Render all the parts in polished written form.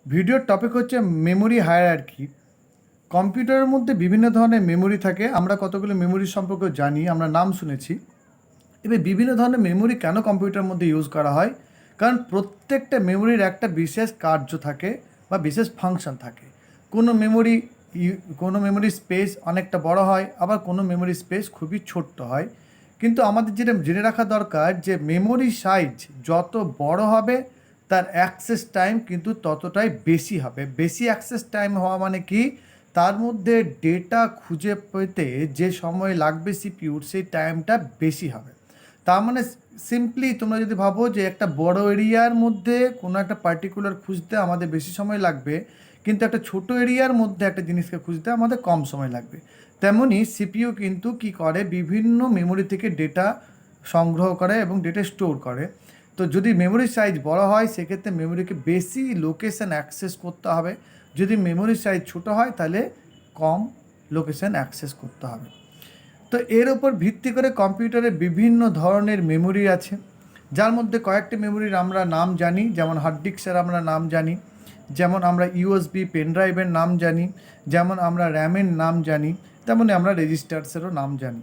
ভিডিওর টপিক হচ্ছে memory hierarchy. কম্পিউটারের মধ্যে বিভিন্ন ধরনের মেমোরি থাকে। আমরা কতগুলো মেমোরি সম্পর্কে জানি, আমরা নাম শুনেছি। এবার বিভিন্ন ধরনের মেমোরি কেন কম্পিউটারের মধ্যে ইউজ করা হয়? কারণ প্রত্যেকটা মেমোরির একটা বিশেষ কার্য থাকে বা বিশেষ ফাংশন থাকে। কোনো মেমোরি কোনো মেমোরির স্পেস অনেকটা বড় হয়, আবার কোনো মেমোরি স্পেস খুবই ছোট্ট হয়। কিন্তু আমাদের যেটা জেনে রাখা দরকার যে মেমোরি সাইজ যত বড় হবে তার অ্যাক্সেস টাইম কিন্তু ততটাই বেশি হবে। বেশি অ্যাক্সেস টাইম হওয়া মানে কি, তার মধ্যে ডেটা খুঁজে পেতে যে সময় লাগবে সিপিইউর সেই টাইমটা বেশি হবে। তার মানে সিম্পলি তোমরা যদি ভাবো যে একটা বড় এরিয়ার মধ্যে কোনো একটা পার্টিকুলার খুঁজতে আমাদের বেশি সময় লাগবে, কিন্তু একটা ছোট এরিয়ার মধ্যে একটা জিনিসকে খুঁজতে আমাদের কম সময় লাগবে। তেমনই সিপিইউ কিন্তু কি করে, বিভিন্ন মেমোরি থেকে ডেটা সংগ্রহ করে এবং ডেটা স্টোর করে। তো যদি মেমোরি সাইজ বড় হয় সেক্ষেত্রে মেমোরিকে বেশি লোকেশন অ্যাক্সেস করতে হবে। যদি মেমোরি সাইজ ছোট হয় তাহলে কম লোকেশন অ্যাক্সেস করতে হবে। তো এর ওপর ভিত্তি করে কম্পিউটারে বিভিন্ন ধরনের মেমোরি আছে, যার মধ্যে কয়েকটি মেমোরির আমরা নাম জানি, যেমন হার্ড ডিস্কের আমরা নাম জানি, যেমন আমরা ইউএসবি পেন ড্রাইভের নাম জানি, যেমন আমরা র্যামের নাম জানি, তেমনি আমরা রেজিস্টার্সেরও নাম জানি,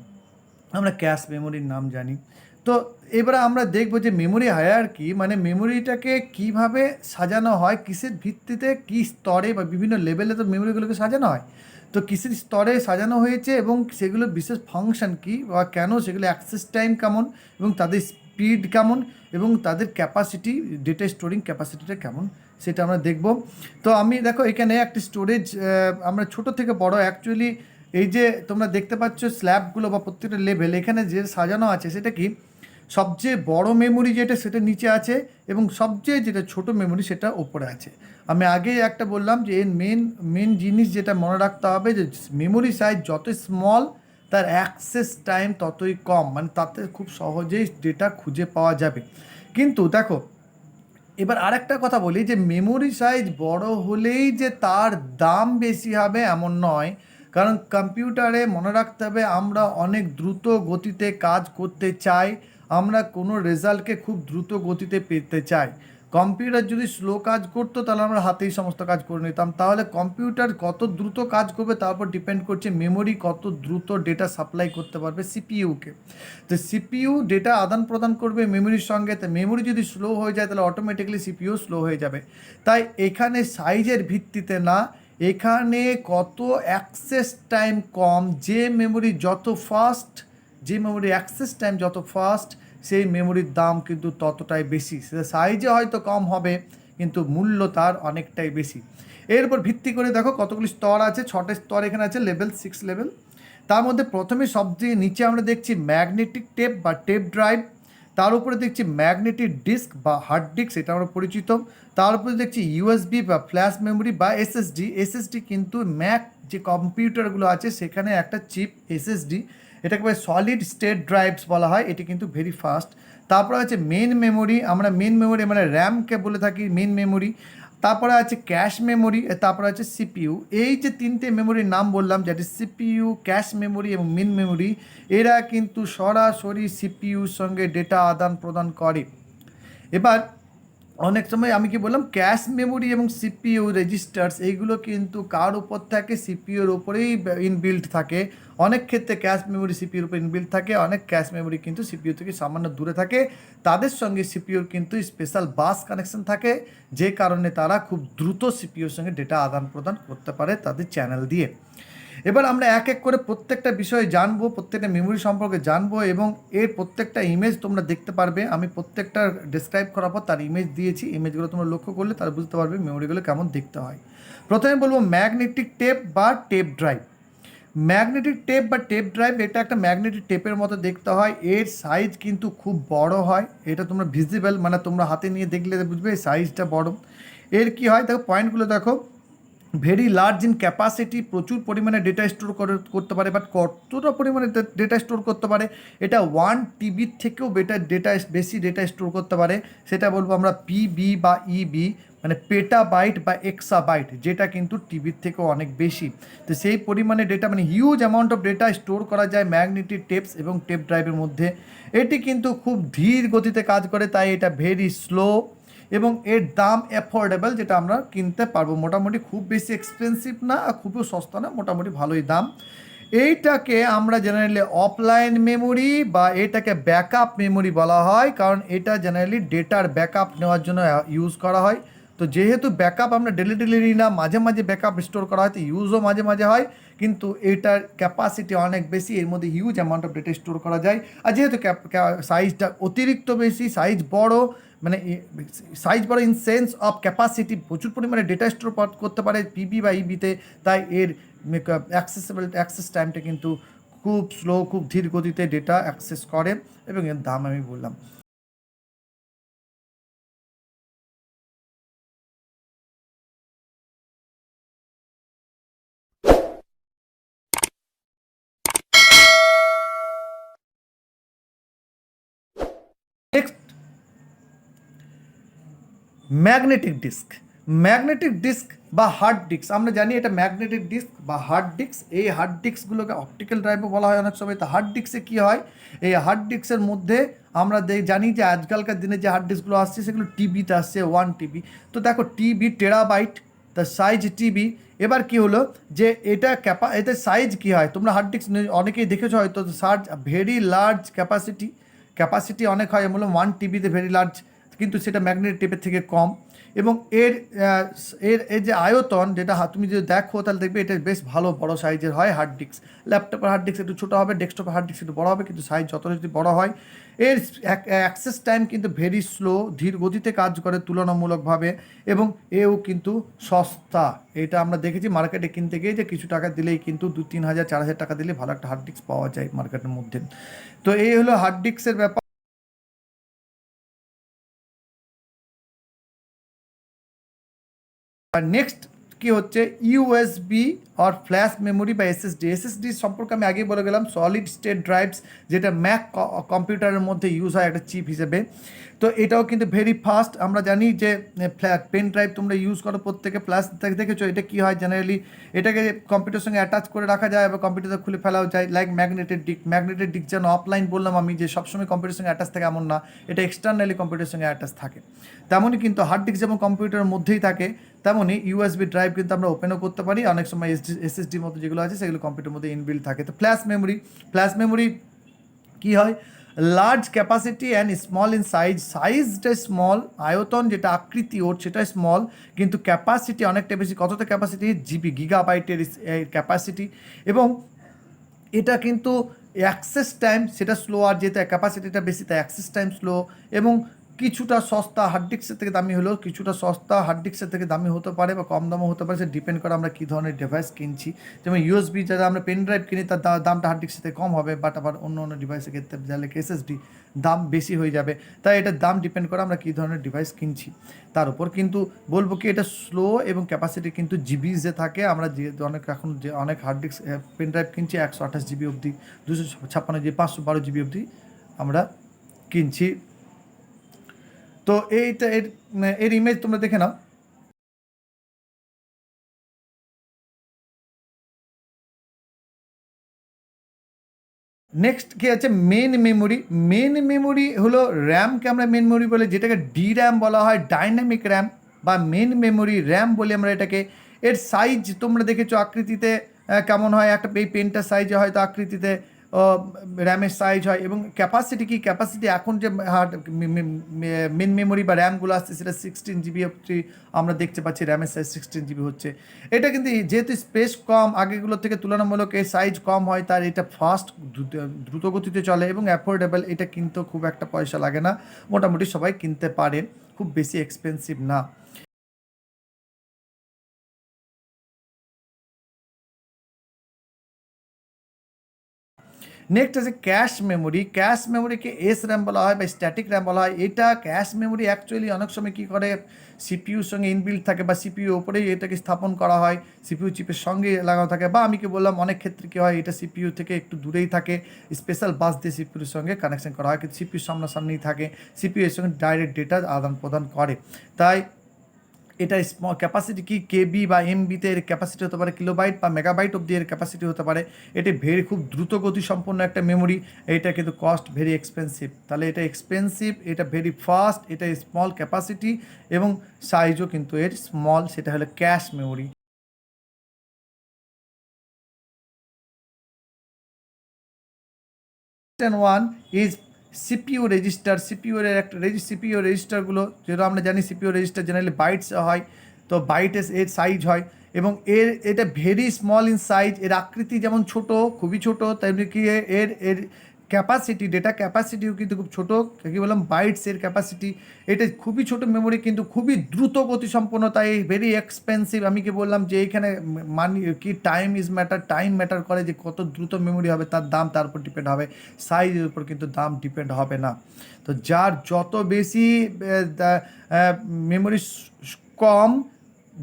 আমরা ক্যাশ মেমোরির নাম জানি। তো এবারে আমরা দেখব যে মেমোরি হায়ারার্কি মানে মেমোরিটাকে কিভাবে সাজানো হয়, কিসের ভিত্তিতে, কী স্তরে বা বিভিন্ন লেভেলে তো মেমোরিগুলোকে সাজানো হয়। তো কিসের স্তরে সাজানো হয়েছে এবং সেগুলোর বিশেষ ফাংশন কী বা কেন, সেগুলো অ্যাক্সেস টাইম কেমন এবং তাদের স্পিড কেমন এবং তাদের ক্যাপাসিটি, ডেটা স্টোরিং ক্যাপাসিটিটা কেমন, সেটা আমরা দেখব। তো আমি দেখো এখানে একটি স্টোরেজ, আমরা ছোট থেকে বড় অ্যাকচুয়ালি এই যে তোমরা দেখতে পাচ্ছ স্ল্যাবগুলো বা প্রত্যেকটা লেভেল এখানে যে সাজানো আছে সেটা কি, সবচেয়ে বড় মেমোরি যেটা সেটা নিচে আছে এবং সবচেয়ে যেটা ছোট মেমোরি সেটা ওপরে আছে। আমি আগে একটা বললাম যে এর মেন জিনিস যেটা মনে রাখতে হবে যে মেমোরি সাইজ যত স্মল তার অ্যাক্সেস টাইম ততই কম, মানে তাতে খুব সহজেই ডেটা খুঁজে পাওয়া যাবে। কিন্তু দেখো এবার আরেকটা কথা বলি যে মেমোরি সাইজ বড় হলেই যে তার দাম বেশি হবে এমন নয়। কারণ কম্পিউটারে মনে রাখতে হবে আমরা অনেক দ্রুত গতিতে কাজ করতে চাই, আমরা কোনো রেজাল্টকে খুব দ্রুত গতিতে পেতে চাই। কম্পিউটার যদি স্লো কাজ করতো তাহলে আমরা হাতেই সমস্ত কাজ করে নিতাম। তাহলে কম্পিউটার কত দ্রুত কাজ করবে তার উপর ডিপেন্ড করছে মেমোরি কত দ্রুত ডেটা সাপ্লাই করতে পারবে সিপিইউকে। তো সিপিইউ ডেটা আদান প্রদান করবে মেমোরির সঙ্গে, তো মেমোরি যদি স্লো হয়ে যায় তাহলে অটোমেটিক্যালি সিপিইউ স্লো হয়ে যাবে। তাই এখানে সাইজের ভিত্তিতে না, এখানে কত অ্যাক্সেস টাইম কম, যে মেমোরি যত ফাস্ট, যে মেমোরি অ্যাক্সেস টাইম যত ফাস্ট সেই মেমোরির দাম কিন্তু ততটাই বেশি। সেটা সাইজে হয়তো কম হবে কিন্তু মূল্য তার অনেকটাই বেশি। এর উপর ভিত্তি করে দেখো কতগুলি স্তর আছে, 6টে স্তর এখানে আছে, লেভেল 6 লেভেল। তার মধ্যে প্রথমে সবচেয়ে নিচে আমরা দেখছি ম্যাগনেটিক টেপ বা টেপ ড্রাইভ, তার উপরে দেখছি ম্যাগনেটিক ডিস্ক বা হার্ড ডিস্ক, এটা আমরা পরিচিত। তার উপরে দেখছি ইউএসবি বা ফ্ল্যাশ মেমোরি বা এসএসডি। এসএসডি কিন্তু ম্যাক যে কম্পিউটারগুলো আছে সেখানে একটা চিপ এসএসডি, এটাকে বলে সলিড স্টেট ড্রাইভস বলা হয়, এটি কিন্তু ভেরি ফাস্ট। তারপরে আছে মেন মেমোরি, আমরা মেন মেমোরি মানে র্যামকে বলে থাকি মেন মেমোরি। তারপরে আছে ক্যাশ মেমোরি, তারপরে আছে সিপিইউ। এই যে তিনটে মেমোরির নাম বললাম, যেটি সিপিইউ, ক্যাশ মেমোরি এবং মেন মেমোরি, এরা কিন্তু সরাসরি সিপিইউর সঙ্গে ডেটা আদান প্রদান করে। এবার অনেক সময় আমি কি বললাম, ক্যাশ মেমোরি এবং সিপিইউ রেজিস্টার্স এইগুলো কিন্তু কার উপর থাকে, সিপিইউর উপরেই ইনবিল্ট থাকে। অনেক ক্ষেত্রে ক্যাশ মেমোরি সিপিইউর উপর ইনবিল্ট থাকে, অনেক ক্যাশ মেমোরি কিন্তু সিপিইউ থেকে সামান্য দূরে থাকে। তাদের সঙ্গে সিপিইউর কিন্তু স্পেশাল বাস কানেকশন থাকে, যে কারণে তারা খুব দ্রুত সিপিইউর সঙ্গে ডেটা আদান প্রদান করতে পারে তাদের চ্যানেল দিয়ে। এবার আমরা এক এক করে প্রত্যেকটা বিষয়ে জানবো, প্রত্যেকটা মেমোরি সম্পর্কে জানবো এবং এর প্রত্যেকটা ইমেজ তোমরা দেখতে পারবে। আমি প্রত্যেকটা ডিসক্রাইব করার পর তার ইমেজ দিয়েছি, ইমেজগুলো তোমরা লক্ষ্য করলে তারা বুঝতে পারবে মেমোরিগুলো কেমন দেখতে হয়। প্রথমে বলবো ম্যাগনেটিক টেপ বা টেপ ড্রাইভ। ম্যাগনেটিক টেপ বা টেপ ড্রাইভ এটা একটা ম্যাগনেটিক টেপের মতো দেখতে হয়, এর সাইজ কিন্তু খুব বড় হয়, এটা তোমরা ভিজিবল মানে তোমরা হাতে নিয়ে দেখলে বুঝবে এই সাইজটা বড়। এর কি হয় দেখো, পয়েন্টগুলো দেখো, ভেরি লার্জ ইন ক্যাপাসিটি, প্রচুর পরিমাণে ডেটা স্টোর করতে পারে। বাট কতটা পরিমাণে ডেটা স্টোর করতে পারে, এটা 1 টিবির থেকেও বেশি ডেটা স্টোর করতে পারে। সেটা বলবো আমরা পিবি বা ইবি, মানে পেটাবাইট বা এক্সাবাইট, যেটা কিন্তু টিবির থেকেও অনেক বেশি। তো সেই পরিমাণে ডেটা, মানে huge amount of data store করা যায় ম্যাগনেটিক টেপস এবং টেপ ড্রাইভের মধ্যে। এটি কিন্তু খুব ধীর গতিতে কাজ করে, তাই এটা ভেরি স্লো। এবং এর দাম অ্যাফোর্ডেবল, যেটা আমরা কিনতে পারবো, মোটামুটি খুব বেশি এক্সপেন্সিভ না আর খুবও সস্তা না, মোটামুটি ভালোই দাম। এইটাকে আমরা জেনারেলি অফলাইন মেমোরি বা এটাকে ব্যাকআপ মেমোরি বলা হয়, কারণ এটা জেনারেলি ডেটার ব্যাকআপ নেওয়ার জন্য ইউজ করা হয়। তো যেহেতু ব্যাকআপ আমরা ডেলি ডেলি নিই না, মাঝে মাঝে ব্যাকআপ স্টোর করা হয়, তো ইউজও মাঝে মাঝে হয়, কিন্তু এটার ক্যাপাসিটি অনেক বেশি, এর মধ্যে huge amount of data store করা যায়। আর যেহেতু সাইজটা অতিরিক্ত বেশি, সাইজ বড়, মানে সাইজ বড় ইন সেন্স অফ ক্যাপাসিটি, প্রচুর পরিমাণে ডেটা স্টোর করতে পারে পিবি বা ইবিতে, তাই এর অ্যাক্সেস টাইমটা কিন্তু খুব স্লো, খুব ধীর গতিতে ডেটা অ্যাক্সেস করে, এবং এর দাম আমি বললাম। Next, magnetic disk. Magnetic disk বা হার্ড ডিস্ক, আমরা জানি এটা ম্যাগনেটিক ডিস্ক বা হার্ড ডিস্ক। এই হার্ড ডিস্কগুলোকে অপটিক্যাল ড্রাইভও বলা হয় অনেক সময়। তো হার্ড ডিস্কে কী হয়, এই হার্ড ডিস্কের মধ্যে আমরা জানি যে আজকালকার দিনে যে হার্ড ডিস্কগুলো আসছে সেগুলো টিবিতে আসছে, 1 TB। তো দেখো TB terabyte, the size TB. এবার কি হলো যে এটা এদের সাইজ কী হয়, তোমরা হার্ড ডিস্ক অনেকেই দেখেছো হয়তো, ভেরি লার্জ ক্যাপাসিটি অনেক হয়, বললাম 1 TBতে ভেরি লার্জ, কিন্তু সেটা ম্যাগনেটিক টেপের থেকে কম। এবং এর এর যে আয়তন, যেটা তুমি যদি দেখো তাহলে দেখবে এটা বেশ ভালো বড় সাইজের হয় হার্ড ডিস্ক। ল্যাপটপের হার্ড ডিস্ক একটু ছোটো হবে, ডেস্কটপের হার্ড ডিস্ক একটু বড় হবে, কিন্তু সাইজ যত যদি বড় হয়, এর অ্যাক্সেস টাইম কিন্তু ভেরি স্লো, ধীর গতিতে কাজ করে তুলনামূলকভাবে, এবং এও কিন্তু সস্তা। এটা আমরা দেখেছি মার্কেটে কিনতে গিয়ে যে কিছু টাকা দিলেই কিন্তু 2-3 হাজার 4 হাজার টাকা দিলে ভালো একটা হার্ড ডিস্ক পাওয়া যায় মার্কেটের মধ্যে। তো এই হলো হার্ড ডিস্কের ব্যাপার। আর নেক্সট কি হচ্ছে ইউএসবি আর ফ্ল্যাশ মেমোরি বা এসএসডি সম্পর্কে আমি আগেই বলে গেলাম, সলিড স্টেট ড্রাইভস, যেটা ম্যাক কম্পিউটারের মধ্যে ইউজ হয় একটা চিপ হিসেবে। তো এটাও কিন্তু ভেরি ফাস্ট। আমরা জানি যে পেন ড্রাইভ তোমরা ইউজ করো প্রত্যেকে, প্লাস দেখেছো এটা কি হয় জেনারেলি, এটাকে কম্পিউটারের সঙ্গে অ্যাটাচ করে রাখা যায় বা কম্পিউটারে খুলে ফেলাও যায়, লাইক ম্যাগনেটেড ডিস্ক যেন অফলাইন বললাম আমি যে সবসময় কম্পিউটারের সঙ্গে অ্যাটাচ থাকে এমন না, এটা এক্সটার্নালি কম্পিউটারের সঙ্গে অ্যাটাচ থাকে। তেমনই কিন্তু হার্ড ডিস্ক যেমন কম্পিউটারের মধ্যেই থাকে, তেমনই ইউএসবি ড্রাইভ কিন্তু আমরা ওপেনও করতে পারি, অনেক সময় এসএসডির মতো যেগুলো আছে সেগুলো কম্পিউটারের মধ্যে ইনবিল্ড থাকে। তো ফ্ল্যাশ মেমোরি কী হয়, large capacity and small in সাইজটা স্মল, আয়তন যেটা আকৃতি ওর সেটা স্মল, কিন্তু ক্যাপাসিটি অনেকটা বেশি। কতটা ক্যাপাসিটি, গিগাবাইটের ক্যাপাসিটি, এবং এটা কিন্তু অ্যাক্সেস টাইম সেটা স্লো, আর যেটা ক্যাপাসিটিটা বেশি তাই অ্যাক্সেস টাইম স্লো, এবং কিছুটা সস্তা, হার্ড ডিস্কের থেকে দামি হলেও কিছুটা সস্তা, হার্ড ডিস্কের থেকে দামি হতে পারে বা কম দামও হতে পারে, সে ডিপেন্ড করে আমরা কী ধরনের ডিভাইস কিনছি। যেমন ইউএসবি যারা আমরা পেন ড্রাইভ কিনি তার দামটা হার্ড ডিস্কের থেকে কম হবে, বাট আবার অন্য অন্য ডিভাইসের ক্ষেত্রে যাহলে এসএসডি দাম বেশি হয়ে যাবে। তাই এটার দাম ডিপেন্ড করে আমরা কী ধরনের ডিভাইস কিনছি তার উপর। কিন্তু বলবো কি এটা স্লো এবং ক্যাপাসিটি কিন্তু জিবিজে থাকে। আমরা যে এখন যে অনেক হার্ড ডিস্ক পেন ড্রাইভ কিনছি 128 GB অবধি, 256 GB, 512 GB অবধি আমরা কিনছি। তো এইটা এর ইমেজ তোমরা দেখে নাও। নেক্সট কি আছে, মেন মেমোরি হলো র্যামকে আমরা মেন মেমোরি বলে, যেটাকে ডি র্যাম বলা হয়, ডাইনামিক র্যাম বা মেন মেমোরি র্যাম বলি আমরা এটাকে। এর সাইজ তোমরা দেখেছো আকৃতিতে কেমন হয়, একটা এই পেনটার সাইজে হয়তো আকৃতিতে র্যামের সাইজ হয়। এবং ক্যাপাসিটি এখন যে মেন মেমোরি বা র্যামগুলো আসছে সেটা 16 GB অবধি আমরা দেখতে পাচ্ছি, র্যামের সাইজ 16 GB হচ্ছে। এটা কিন্তু যেহেতু স্পেস কম আগেগুলোর থেকে তুলনামূলক এর সাইজ কম হয়, তার এটা ফাস্ট দ্রুত গতিতে চলে এবং অ্যাফোর্ডেবল, এটা কিনতেও খুব একটা পয়সা লাগে না, মোটামুটি সবাই কিনতে পারে, খুব বেশি এক্সপেন্সিভ না। নেক্সট আছে ক্যাশ মেমোরিকে এস র্যাম বলা হয় বা স্ট্যাটিক র্যাম বলা হয়। এটা ক্যাশ মেমোরি অ্যাকচুয়ালি অনেক সময় কী করে, সিপিইউর সঙ্গে ইনবিল্ড থাকে বা সিপিইউ ওপরেই এটাকে স্থাপন করা হয়, সিপিইউ চিপের সঙ্গে লাগানো থাকে, বা আমি কি বললাম অনেক ক্ষেত্রে কী হয় এটা সিপিইউ থেকে একটু দূরেই থাকে, স্পেশাল বাস দিয়ে সিপিইউর সঙ্গে কানেকশন করা হয়, কিন্তু সিপিইউর সামনাসামনিই থাকে, সিপিইউ এর সঙ্গে ডাইরেক্ট ডেটা আদান প্রদান করে। তাই এটা স্মল ক্যাপাসিটি কি কেবি বা এমবিতে এর ক্যাপাসিটি হতে পারে, কিলোবাইট বা মেগাবাইট অব্দি এর ক্যাপাসিটি হতে পারে। এটি খুব দ্রুত গতি সম্পন্ন একটা মেমোরি। এটা কিন্তু কস্ট ভেরি এক্সপেন্সিভ। তাহলে এটা এক্সপেন্সিভ, এটা ভেরি ফাস্ট, এটা স্মল ক্যাপাসিটি এবং সাইজও কিন্তু এর স্মল, সেটা হলো cache memory. One is CPU register. CPU এর একটা সিপিইউ রেজিস্টারগুলো, যেটা আমরা জানি সিপিইউ রেজিস্টার জেনারেলি বাইটস হয়, তো বাইটের এর সাইজ হয় এবং এটা ভেরি স্মল ইন সাইজ। এর আকৃতি যেমন ছোট, খুবই ছোট, তেমনি কি এর এর ক্যাপাসিটি, ডেটা ক্যাপাসিটিও কিন্তু খুব ছোটো। কী বললাম, বাইটস এর ক্যাপাসিটি। এটা খুবই ছোট মেমোরি কিন্তু খুবই দ্রুত গতি সম্পন্ন, তাই ভেরি এক্সপেন্সিভ। আমি কি বললাম যে এইখানে মানি কি time is matter, time matter করে, যে কত দ্রুত মেমোরি হবে তার দাম তার উপর ডিপেন্ড হবে, সাইজের উপর কিন্তু দাম ডিপেন্ড হবে না। তো যার যত বেশি মেমোরি কম,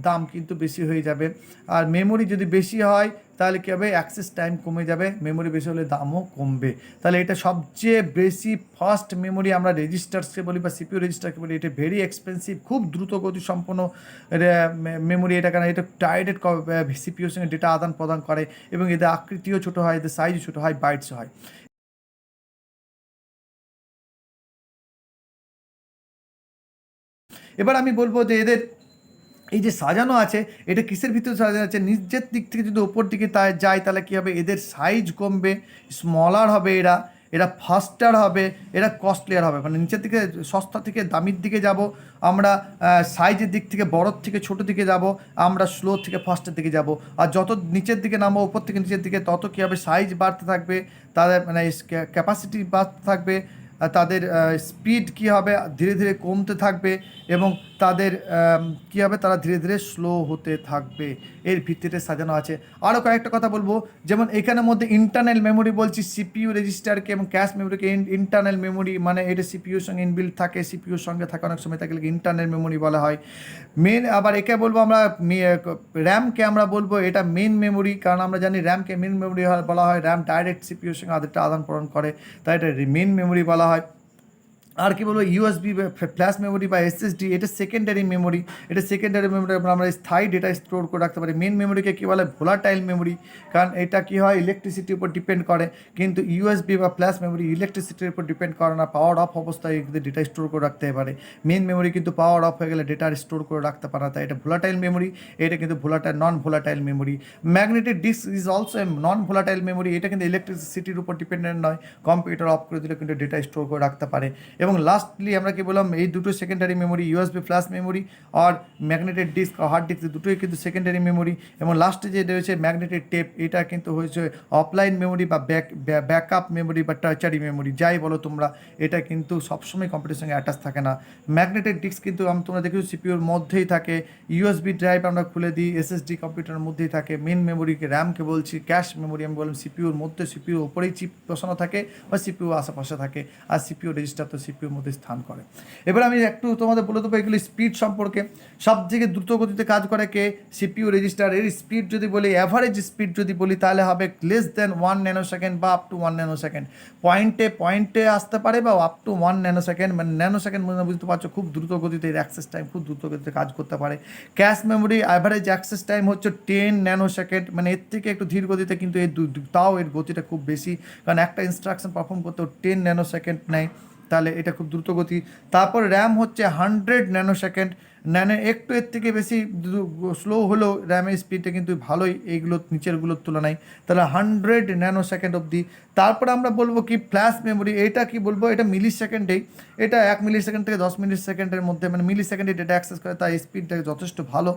দাম কিন্তু বেশি হয়ে যাবে। আর মেমোরি যদি বেশি হয় তাহলে কী হবে, অ্যাক্সেস টাইম কমে যাবে, মেমোরি বেশি হলে দামও কমবে। তাহলে এটা সবচেয়ে বেশি ফাস্ট মেমোরি আমরা রেজিস্টার্সকে বলি বা সিপিইউ রেজিস্টারকে বলি। এটা ভেরি এক্সপেন্সিভ, খুব দ্রুত গতি সম্পন্ন মেমোরি এটা, কারণ এটা ডাইরেক্ট সিপিইউর সঙ্গে ডেটা আদান প্রদান করে এবং এদের আকৃতিও ছোটো হয়, এদের সাইজও ছোটো হয়, বাইটস হয়। এবার আমি বলবো যে এদের এই যে সাজানো আছে, এটা কিসের ভিতরে সাজানো আছে, নিচের দিক থেকে যদি ওপর দিকে যায় তাহলে কী হবে, এদের সাইজ কমবে, স্মলার হবে, এরা ফাস্টার হবে, এরা কস্টলিয়ার হবে। মানে নিচের দিকে সস্তা থেকে দামির দিকে যাব আমরা, সাইজের দিক থেকে বড়োর থেকে ছোটো দিকে যাব আমরা, স্লো থেকে ফাস্টের দিকে যাব। আর যত নিচের দিকে নামবো, ওপর থেকে নিচের দিকে, তত কী হবে, সাইজ বাড়তে থাকবে, তাদের মানে ক্যাপাসিটি বাড়তে থাকবে, তাদের স্পিড কী হবে, ধীরে ধীরে কমতে থাকবে এবং তাদের কী হবে, তারা ধীরে ধীরে স্লো হতে থাকবে। এর ভিত্তিতে সাজানো আছে। আরও কয়েকটা কথা বলবো, যেমন এখানের মধ্যে ইন্টারনাল মেমোরি বলছি, সিপিইউ রেজিস্টারকে এবং ক্যাশ মেমোরিকে ইন্টারনাল মেমোরি, মানে এটা সিপিইউর সঙ্গে ইনবিল্ট থাকে, সিপিইউর সঙ্গে থাকে, অনেক সময় থাকে ইন্টারনাল মেমোরি বলা হয়। মেন, আবার একে বলবো আমরা র্যামকে আমরা বলবো এটা মেন মেমোরি, কারণ আমরা জানি র্যামকে মেন মেমোরি বলা হয়। র্যাম ডাইরেক্ট সিপিইউর সঙ্গে আদেরটা আদান প্রদান করে, তাই এটা মেন মেমোরি বলা হয়। আর কি বলবো, ইউএসবি ফ্ল্যাশ মেমোরি বা এসএসডি, এটা সেকেন্ডারি মেমোরি। এটা সেকেন্ডারি মেমোরি আমরা স্থায়ী ডেটা স্টোর করে রাখতে পারি। মেন মেমোরিকে কী বলে, ভোলাটাইল মেমোরি, কারণ এটা কী হয়, ইলেকট্রিসিটির উপর ডিপেন্ড করে। কিন্তু ইউএসবি বা ফ্ল্যাশ মেমোরি ইলেকট্রিসিটির উপর ডিপেন্ড করে না, পাওয়ার অফ অবস্থায় ডেটা স্টোর করে রাখতে পারে। মেন মেমোরি কিন্তু পাওয়ার অফ হয়ে গেলে ডেটা স্টোর করে রাখতে পারে না, তাই এটা ভোলাটাইল মেমোরি। এটা কিন্তু non volatile memory. Magnetic disk is also a non volatile memory. এটা কিন্তু ইলেকট্রিসিটির উপর ডিপেন্ডেন্ট নয়, কম্পিউটার অফ করে দিলে কিন্তু ডেটা স্টোর করে রাখতে পারে। এবং লাস্টলি আমরা কি বললাম, এই দুটো secondary memory, USB flash memory আর ম্যাগনেটিক ডিস্ক হার্ড ডিস্ক, দুটোই কিন্তু সেকেন্ডারি মেমোরি। এবং লাস্টে যে রয়েছে ম্যাগনেটিক টেপ, এটা কিন্তু হয়েছে অফলাইন মেমোরি বা ব্যাকআপ মেমোরি বা টার্চারি মেমোরি, যাই বলো তোমরা। এটা কিন্তু সবসময় কম্পিউটারের সঙ্গে অ্যাটাচ থাকে না। ম্যাগনেটিক ডিস্ক কিন্তু তোমরা দেখেছো সিপিইউর মধ্যেই থাকে, ইউএসবি ড্রাইভ আমরা খুলে দিই, এসএসডি কম্পিউটারের মধ্যেই থাকে। মেন মেমোরিকে র্যামকে বলছি, ক্যাশ মেমোরি আমি বললাম সিপিইউর মধ্যে, সিপিইউর ওপরেই চিপ বসানো থাকে বা সিপিইউ আশেপাশে থাকে, আর সিপিইউ রেজিস্টার তো সিপিইউর মধ্যে স্থান করে। এবার আমি একটু তোমাদের বলে দেবো এগুলি স্পিড সম্পর্কে। সব থেকে দ্রুত গতিতে কাজ করে কে, সিপিইউ রেজিস্টার। এর স্পিড যদি বলি, অ্যাভারেজ স্পিড যদি বলি, তাহলে হবে লেস দেন 1 ন্যানো সেকেন্ড বা আপ টু 1 ন্যানো সেকেন্ড। পয়েন্টে আসতে পারে বা আপ টু 1 ন্যানো সেকেন্ড, মানে ন্যানো সেকেন্ড বুঝতে পারছো, খুব দ্রুত গতিতে এর অ্যাক্সেস টাইম খুব দ্রুত গতিতে কাজ করতে পারে। Cache memory average access time হচ্ছে 10 ন্যানো সেকেন্ড, মানে এর থেকে একটু ধীর গতিতে, কিন্তু তাও এর গতিটা খুব বেশি, কারণ একটা ইনস্ট্রাকশন পারফর্ম করতেও 10 ন্যানো সেকেন্ড নেয়, তাহলে এটা খুব দ্রুত গতি। তারপর র্যাম হচ্ছে 100 ন্যানো সেকেন্ড। একটু এর থেকে বেশি স্লো হলেও র্যামের স্পিডটা কিন্তু ভালোই এইগুলো নিচেরগুলোর তুলনায়, তাহলে 100 ন্যানো সেকেন্ড অবধি। তারপর আমরা বলবো কি ফ্ল্যাশ মেমোরি, এটা কি বলবো, এটা মিলি সেকেন্ডেই, এটা 1 মিলি সেকেন্ড থেকে 10 মিলি সেকেন্ডের মধ্যে, মানে মিলি সেকেন্ডে ডেটা অ্যাক্সেস করে, তাই স্পিডটা যথেষ্ট ভালো।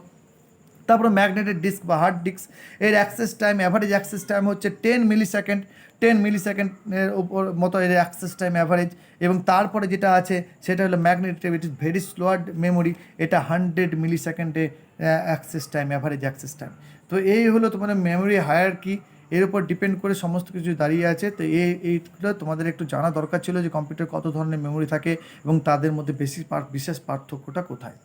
তারপরে ম্যাগনেটিক ডিস্ক বা হার্ড ডিস্ক, এর access time, average access time হচ্ছে 10 মিলি সেকেন্ড। 10 মিলি সেকেন্ডের উপর মতো এর অ্যাক্সেস টাইম অ্যাভারেজ। এবং তারপরে যেটা আছে সেটা হলো magnetic, it is very slower memory, এটা 100 মিলি সেকেন্ডে access time, average access time. তো এই হলো তোমাদের মেমোরি হায়ারার্কি, এর উপর ডিপেন্ড করে সমস্ত কিছু দাঁড়িয়ে আছে। তো এইগুলো তোমাদের একটু জানা দরকার ছিল যে কম্পিউটার কত ধরনের মেমোরি থাকে এবং তাদের মধ্যে বিশেষ পার্থক্যটা কোথায়।